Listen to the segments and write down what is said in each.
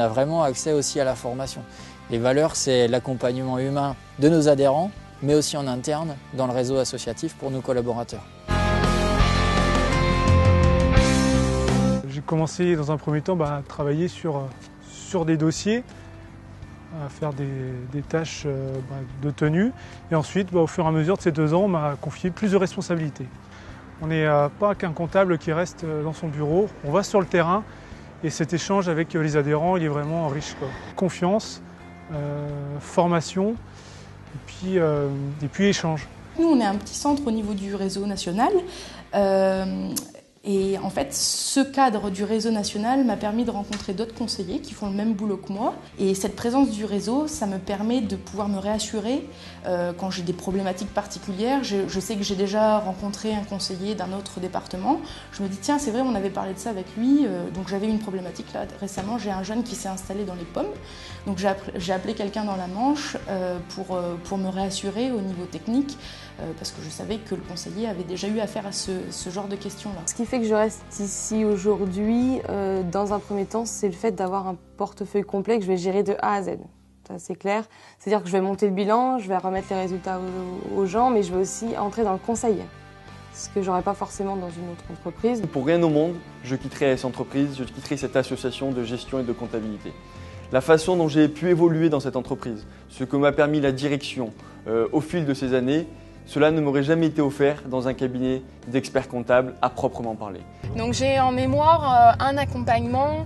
a vraiment accès aussi à la formation. Les valeurs, c'est l'accompagnement humain de nos adhérents, mais aussi en interne dans le réseau associatif pour nos collaborateurs. J'ai commencé dans un premier temps à travailler sur des dossiers, à faire des tâches de tenue. Et ensuite, au fur et à mesure de ces 2 ans, on m'a confié plus de responsabilités. On n'est pas qu'un comptable qui reste dans son bureau, on va sur le terrain et cet échange avec les adhérents, il est vraiment riche. Confiance, formation et puis échange. Nous, on est un petit centre au niveau du réseau national. Et en fait, ce cadre du réseau national m'a permis de rencontrer d'autres conseillers qui font le même boulot que moi. Et cette présence du réseau, ça me permet de pouvoir me réassurer quand j'ai des problématiques particulières. Je sais que j'ai déjà rencontré un conseiller d'un autre département. Je me dis, tiens, c'est vrai, on avait parlé de ça avec lui. Donc j'avais une problématique là récemment. J'ai un jeune qui s'est installé dans les pommes. Donc j'ai appelé quelqu'un dans la Manche pour me réassurer au niveau technique. Parce que je savais que le conseiller avait déjà eu affaire à ce genre de questions-là. Ce qui fait que je reste ici aujourd'hui, dans un premier temps, c'est le fait d'avoir un portefeuille complet que je vais gérer de A à Z. C'est clair. C'est-à-dire que je vais monter le bilan, je vais remettre les résultats aux gens, mais je vais aussi entrer dans le conseil, ce que j'aurais pas forcément dans une autre entreprise. Pour rien au monde, je quitterai cette entreprise, je quitterai cette association de gestion et de comptabilité. La façon dont j'ai pu évoluer dans cette entreprise, ce que m'a permis la direction au fil de ces années, cela ne m'aurait jamais été offert dans un cabinet d'experts comptables à proprement parler. Donc j'ai en mémoire un accompagnement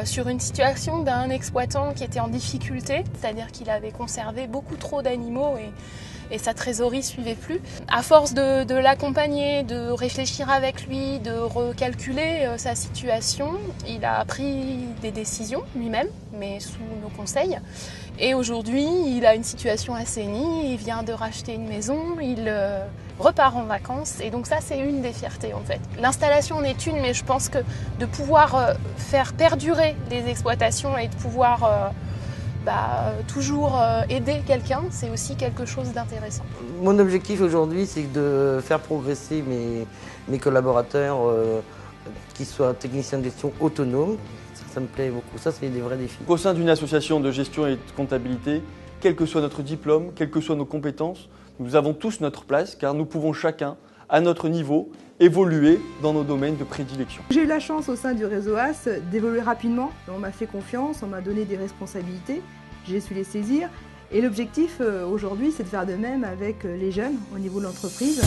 sur une situation d'un exploitant qui était en difficulté, c'est-à-dire qu'il avait conservé beaucoup trop d'animaux et sa trésorerie ne suivait plus. À force de l'accompagner, de réfléchir avec lui, de recalculer sa situation, il a pris des décisions lui-même, mais sous nos conseils. Et aujourd'hui, il a une situation assainie, il vient de racheter une maison, il repart en vacances. Et donc ça, c'est une des fiertés en fait. L'installation en est une, mais je pense que de pouvoir faire perdurer les exploitations et de pouvoir toujours aider quelqu'un, c'est aussi quelque chose d'intéressant. Mon objectif aujourd'hui, c'est de faire progresser mes collaborateurs qui soient techniciens de gestion autonomes. Ça me plaît beaucoup, ça c'est des vrais défis. Au sein d'une association de gestion et de comptabilité, quel que soit notre diplôme, quelles que soient nos compétences, nous avons tous notre place car nous pouvons chacun, à notre niveau, évoluer dans nos domaines de prédilection. J'ai eu la chance au sein du réseau AS d'évoluer rapidement. On m'a fait confiance, on m'a donné des responsabilités, j'ai su les saisir. Et l'objectif aujourd'hui, c'est de faire de même avec les jeunes au niveau de l'entreprise.